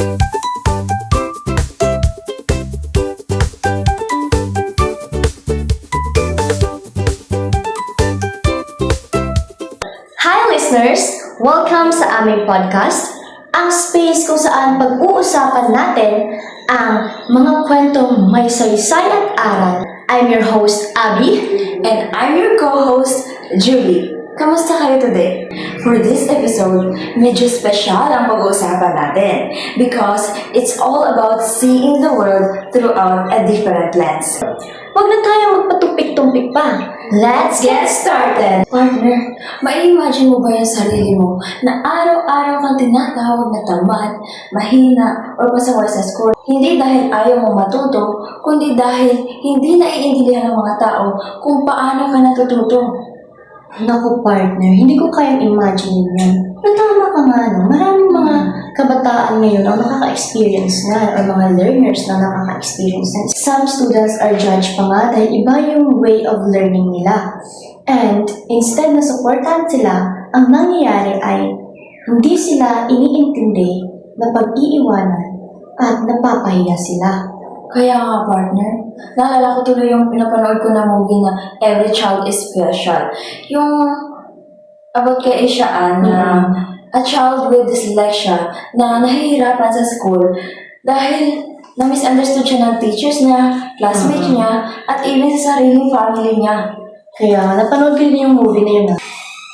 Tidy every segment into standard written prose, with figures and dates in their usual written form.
Hi listeners! Welcome sa aming podcast, ang space kung saan pag-uusapan natin ang mga kwentong may saysay at aral. I'm your host, Abby. And I'm your co-host, Julie. Kamusta kayo today? For this episode, medyo special ang pag-uusapan natin because it's all about seeing the world throughout a different lens. Huwag na tayo magpatumpik-tumpik pa. Let's get started! Partner, mai-imagine mo ba yung sarili mo na araw-araw kang tinatawag na tamad, mahina, or pasaway sa school? Hindi dahil ayaw mo matuto, kundi dahil hindi naiintindihan ng mga tao kung paano ka natututo. Naku partner, hindi ko kayang imagine yan. Pero tama ka nga, no? Maraming mga kabataan ngayon ang nakaka-experience na or mga learners na nakaka-experience na. Some students are judged pa nga dahil iba yung way of learning nila. And instead na supportan sila, ang nangyayari ay hindi sila iniintindi na pag-iiwanan at napapahiya sila. Kaya nga, partner, naalala ko tuloy yung pinapanood ko na movie na Every Child is Special. Yung about kay Ishaan na a child with dyslexia na nahihirapan sa school dahil na-misunderstood siya ng teachers niya, classmates niya, at even sa sariling family niya. Kaya napanood ko din yung movie na yun.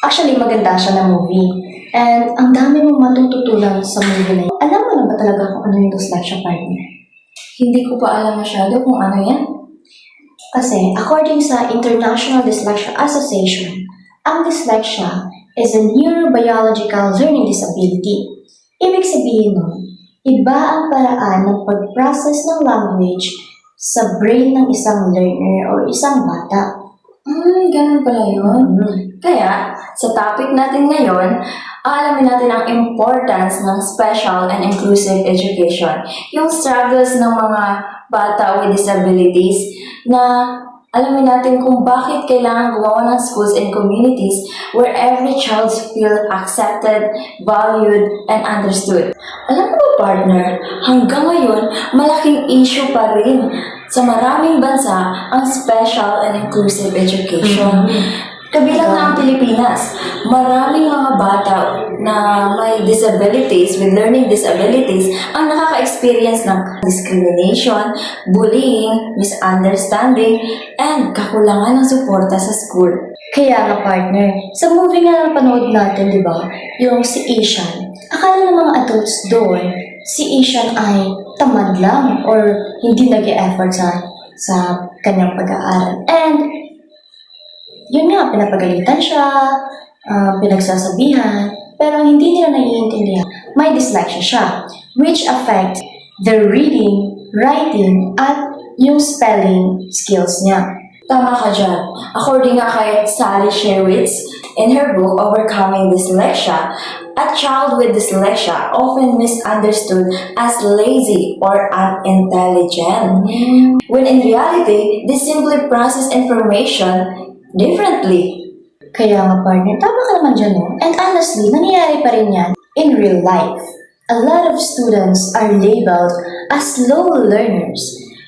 Actually, maganda siya na movie. And ang dami mong matututunan sa movie na yun. Alam mo na ba talaga kung ano yung dyslexia partner? Hindi ko pa alam masyado kung ano yan. Kasi according sa International Dyslexia Association, ang dyslexia is a neurobiological learning disability. Ibig sabihin nun, iba ang paraan ng pag-process ng language sa brain ng isang learner o isang bata. Ganun pala yun. Kaya, sa topic natin ngayon, aalamin natin ang importance ng special and inclusive education. Yung struggles ng mga bata with disabilities na alamin natin kung bakit kailangan gumawa ng schools and communities where every child feel accepted, valued, and understood. Alam mo ba, partner, hanggang ngayon, malaking issue pa rin sa maraming bansa ang special and inclusive education. Kabilang na ang Pilipinas, maraming mga bata na may disabilities, with learning disabilities, ang nakaka-experience ng discrimination, bullying, misunderstanding, and kakulangan ng suporta sa school. Kaya nga partner, sa movie nga napanood natin, di ba, yung si Ishaan, akala ng mga adults doon, si Ishaan ay tamad lang or hindi nag-e-effort sa kanyang pag-aaral. And yun nga, pinapagalitan siya, pinagsasabihan, pero hindi nila naiintindihan. May dyslexia siya, which affect the reading, writing, at yung spelling skills niya. Tama ka dyan. According nga kay Sally Sherwitz, in her book, Overcoming Dyslexia, a child with dyslexia often misunderstood as lazy or unintelligent. When in reality, they simply process information differently. Kaya nga partner, tama ka naman dyan, no? And honestly, nangyayari pa rin yan in real life. A lot of students are labeled as slow learners,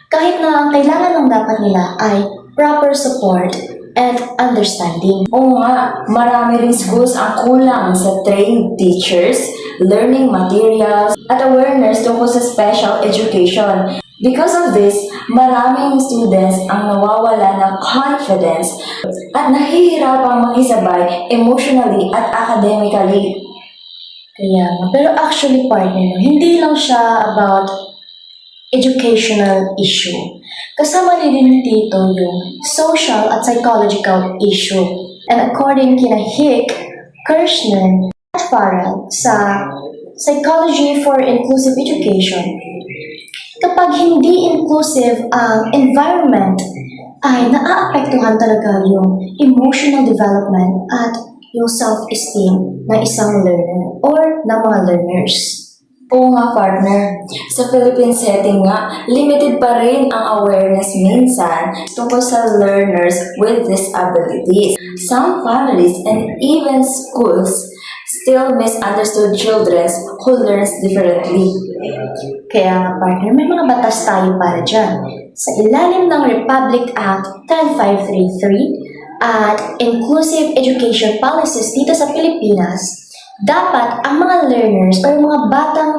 kahit na ang kailangan ng dapat nila ay proper support and understanding. Oo nga, marami rin schools ang kulang sa trained teachers, learning materials, at awareness tungkol sa special education. Because of this, maraming students ang nawawala ng confidence at nahihirapang makisabay emotionally at academically. Kaya nga, pero actually partner, hindi lang siya about educational issue. Kasama din dito yung social at psychological issue. And according kina Hick, Kirschner, at Farrell sa Psychology for Inclusive Education, kapag hindi inclusive ang environment, ay naaapektuhan talaga yung emotional development at yung self-esteem ng isang learner or ng mga learners. Oo nga, partner. Sa Philippine setting nga, limited pa rin ang awareness minsan tungkol sa learners with disabilities. Some families and even schools still misunderstood children who learns differently. Kaya nga partner, may mga batas tayo para dyan. Sa ilalim ng Republic Act 10533 at Inclusive Education Policies dito sa Pilipinas, dapat ang mga learners o yung mga batang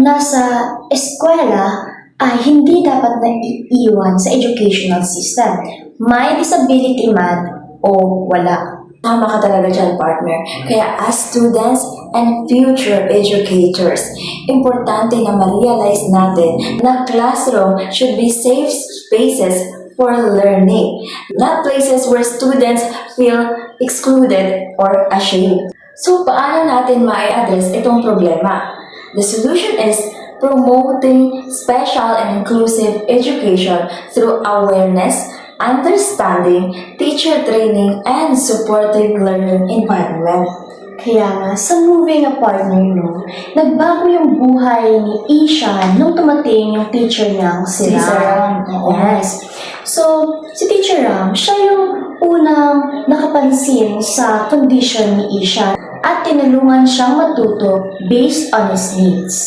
nasa eskwela ay hindi dapat na iiwan sa educational system. May disability man o wala. Tama ka talaga dyan, partner. Kaya as students and future educators, importante na ma-realize natin na classroom should be safe spaces for learning, not places where students feel excluded or ashamed. So, paano natin ma-address itong problema? The solution is promoting special and inclusive education through awareness, understanding, teacher training, and supportive learning environment. Kaya nga, sa movie nga partner, no, nagbago yung buhay ni Ishan nung tumating yung teacher niyang si Si Ram. Ram. Yes. So, si Teacher Ram, siya yung unang nakapansin sa condition ni Ishan at tinulungan siyang matuto based on his needs.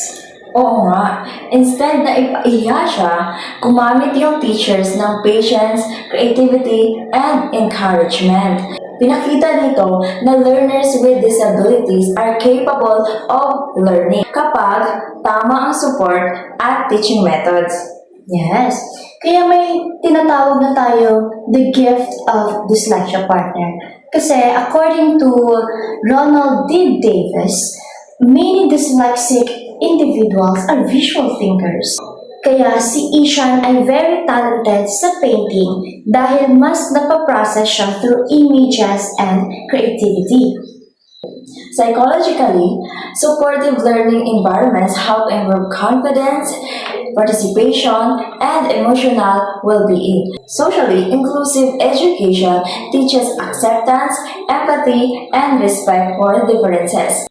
Oo nga, instead na ipaiya siya, gumamit yung teachers ng patience, creativity, and encouragement. Pinakita nito na learners with disabilities are capable of learning kapag tama ang support at teaching methods. Yes. Kaya may tinatawag na tayo the gift of dyslexia partner. Kasi according to Ronald D. Davis, many dyslexic individuals are visual thinkers. Kaya si Ishan ay very talented sa painting dahil mas napaprocess siya through images and creativity. Psychologically, supportive learning environments help improve confidence, participation, and emotional well-being. Socially, inclusive education teaches acceptance, empathy, and respect for differences.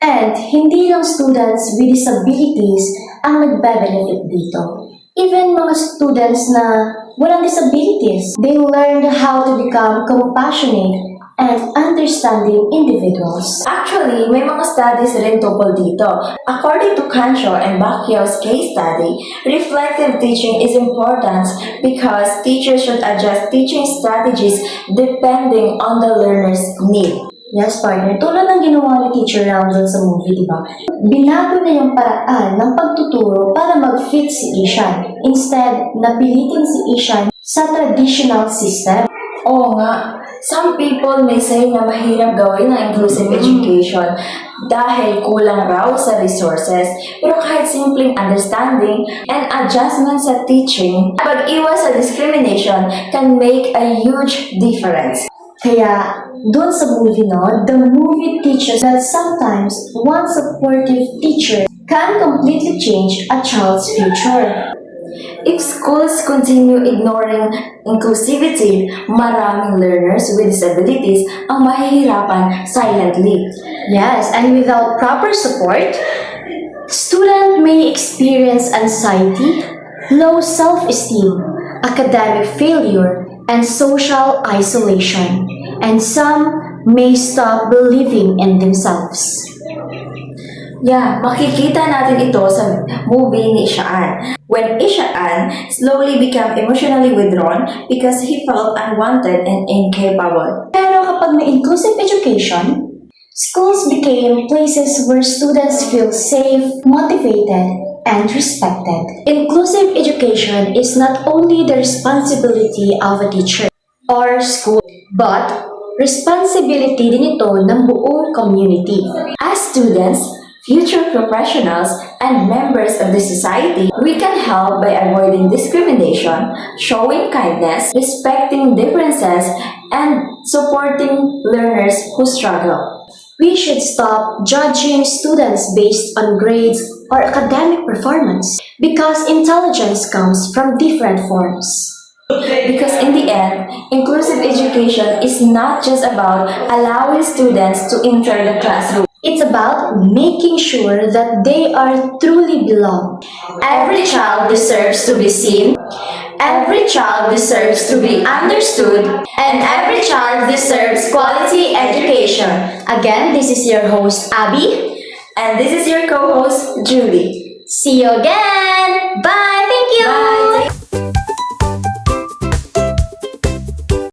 And hindi lang students with disabilities ang nagbe-benefit dito. Even mga students na walang disabilities, they learned how to become compassionate and understanding individuals. Actually, may mga studies rin tungkol dito. According to Cancho and Bacchio's case study, reflective teaching is important because teachers should adjust teaching strategies depending on the learner's need. Yes, partner. Tulad ng ginawa ni Teacher Ram dun sa movie, di ba? Binago na yung paraan ng pagtuturo para mag-fit si Ishan. Instead, napilitin si Ishan sa traditional system. Oo nga, some people may say na mahirap gawin ang inclusive education dahil kulang raw sa resources. Pero kahit simpleng understanding and adjustment sa teaching, pag-iwas sa discrimination can make a huge difference. Kaya, doon sa movie, no, the movie teaches that sometimes one supportive teacher can completely change a child's future. If schools continue ignoring inclusivity, maraming learners with disabilities ang mahihirapan silently. Yes, and without proper support, student may experience anxiety, low self-esteem, academic failure, and social isolation, and some may stop believing in themselves. Yeah, makikita natin ito sa movie ni Ishaan. When Ishaan slowly became emotionally withdrawn because he felt unwanted and incapable. Pero kapag may inclusive education, schools became places where students feel safe, motivated, and respected. Inclusive education is not only the responsibility of a teacher or school, but responsibility din ito ng buong community. As students, future professionals, and members of the society, we can help by avoiding discrimination, showing kindness, respecting differences, and supporting learners who struggle. We should stop judging students based on grades or academic performance because intelligence comes from different forms. Because in the end, inclusive education is not just about allowing students to enter the classroom. It's about making sure that they are truly belong. Every child deserves to be seen. Every child deserves to be understood, and every child deserves quality education. Again, this is your host, Abby. And this is your co-host, Julie. See you again! Bye!